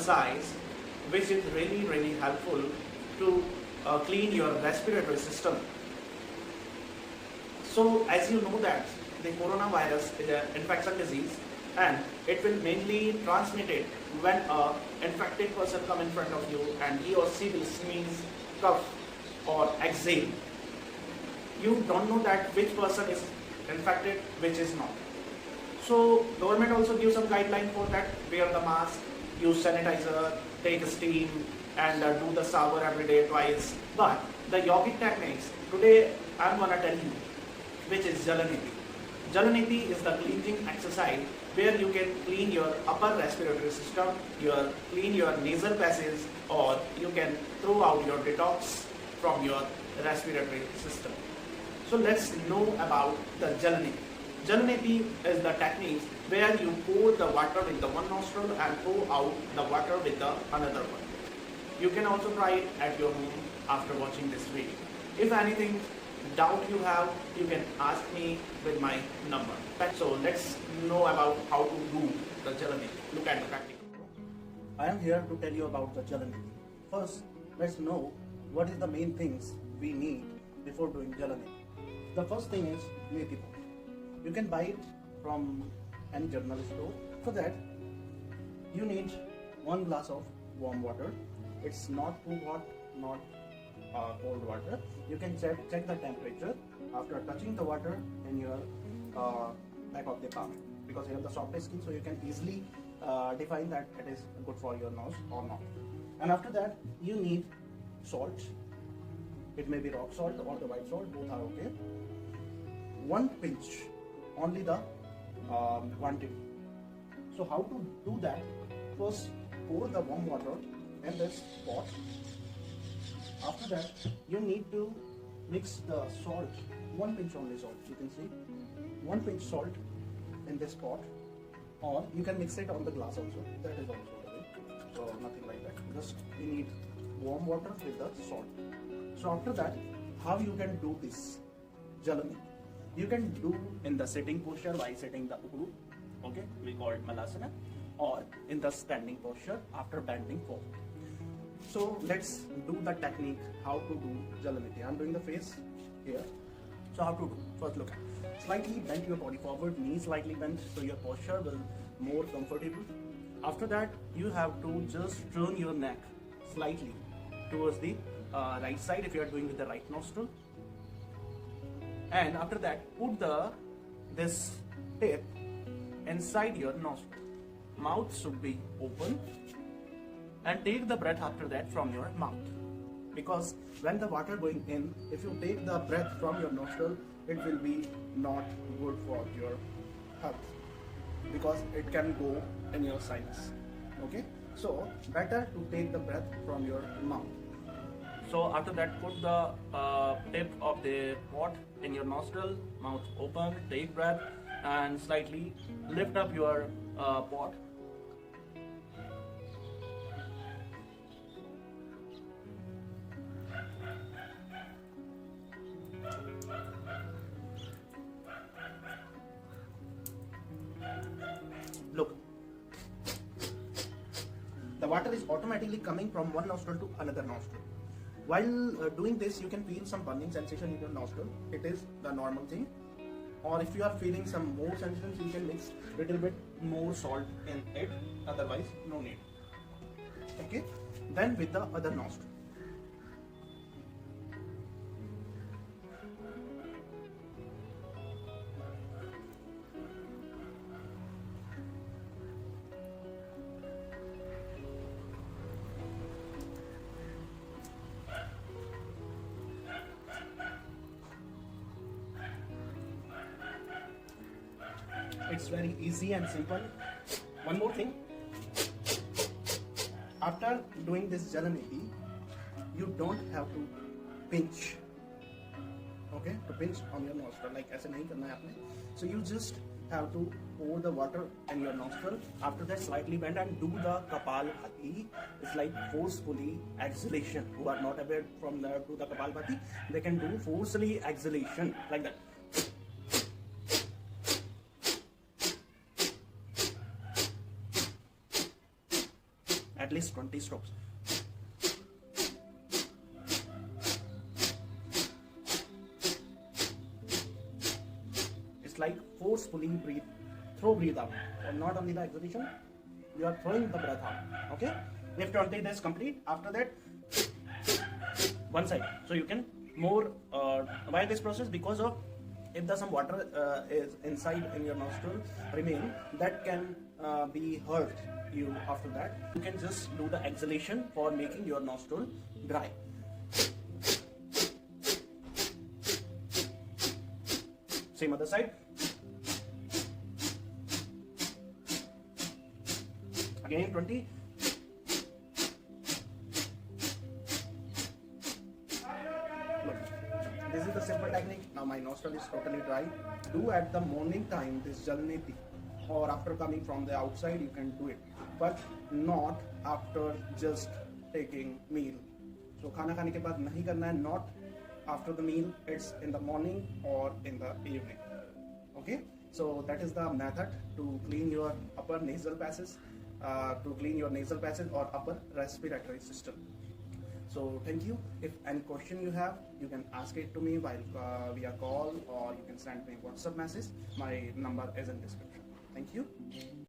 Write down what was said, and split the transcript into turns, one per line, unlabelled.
exercise which is really helpful to clean your respiratory system. So as you know that the coronavirus is an infection disease and it will mainly transmit it when a infected person come in front of you and he or she will sneeze, cough or exhale. You don't know that which person is infected, which is not. So government also gives some guideline for that. Wear the mask, use sanitizer, take steam and do the shower every day twice. But the yogic techniques, today I'm gonna tell you which is Jalaniti. Jalaniti is the cleansing exercise where you can clean your upper respiratory system, clean your nasal passage, or you can throw out your detox from your respiratory system. So let's know about the Jalaniti. Jalaniti is the technique where you pour the water with the one nostril and throw out the water with the another one. You can also try it at your home after watching this video. If anything doubt you have, you can ask me with my number. So let's know about how to do the Jalaniti. Look at the practical. I am here to tell you about the Jalaniti. First, let's know what is the main things we need before doing Jalaniti. The first thing is methi pot. You can buy it from any general store. For that, you need 1 glass of warm water. It's not too hot, not cold water. You can check the temperature after touching the water in your back of the palm, because you have the soft skin, so you can easily define that it is good for your nose or not. And after that, you need salt. It may be rock salt or the white salt, both are okay. 1 pinch, only the quantity. So how to do that? First, pour the warm water in this pot. After that, you need to mix the salt, 1 pinch only salt, you can see, 1 pinch salt in this pot, or you can mix it on the glass also, that is also okay. So nothing like that, just you need warm water with the salt. So after that, how you can do this Jalaniti? You can do in the sitting posture by sitting the Ugru, okay, we call it Malasana, or in the standing posture after bending forward. So let's do the technique how to do Jalaniti. I'm doing the face here. So how to do? First look at, slightly bend your body forward, knees slightly bent, so your posture will more comfortable. After that, you have to just turn your neck slightly towards the right side if you are doing with the right nostril. And after that, put this tip inside your nostril. Mouth should be open. And take the breath after that from your mouth, because when the water going in, if you take the breath from your nostril, it will be not good for your health, because it can go in your sinus. Okay, so better to take the breath from your mouth. So after that, put the tip of the pot in your nostril, mouth open, take breath and slightly lift up your pot. Look, the water is automatically coming from one nostril to another nostril. While doing this, you can feel some burning sensation in your nostril. It is the normal thing. Or if you are feeling some more sensations, you can mix little bit more salt in it. Otherwise, no need. Okay. Then with the other nostril. It's very easy and simple. One more thing, after doing this Jalaniti, you don't have to pinch, okay, to pinch on your nostril, like ऐसे नहीं करना है आपने. So you just have to pour the water in your nostril. After that, slightly bend and do the Kapalbhati. It's like forcefully exhalation. Who are not aware from the to the Kapalbhati, they can do forcefully exhalation like that. at least 20 strokes. It's like forcefully breathe out, and not only the exhalation, you are throwing the breath out. Okay, if 20 days complete, after that one side, so you can more why this process, because of if the some water is inside in your nostril remain, that can be hurt you. After that you can just do the exhalation for making your nostril dry. Same other side. Again 20. Look, this is the simple technique. Now my nostril is totally dry. Do at the morning time this jalneti, or after coming from the outside you can do it, but not after just taking meal. So खाना खाने के बाद नहीं करना है, not after the meal, it's in the morning or in the evening. Okay, so that is the method to clean your upper nasal passage, or upper respiratory system. So thank you. If any question you have, you can ask it to me while via call, or you can send me WhatsApp message. My number is in description. Thank you.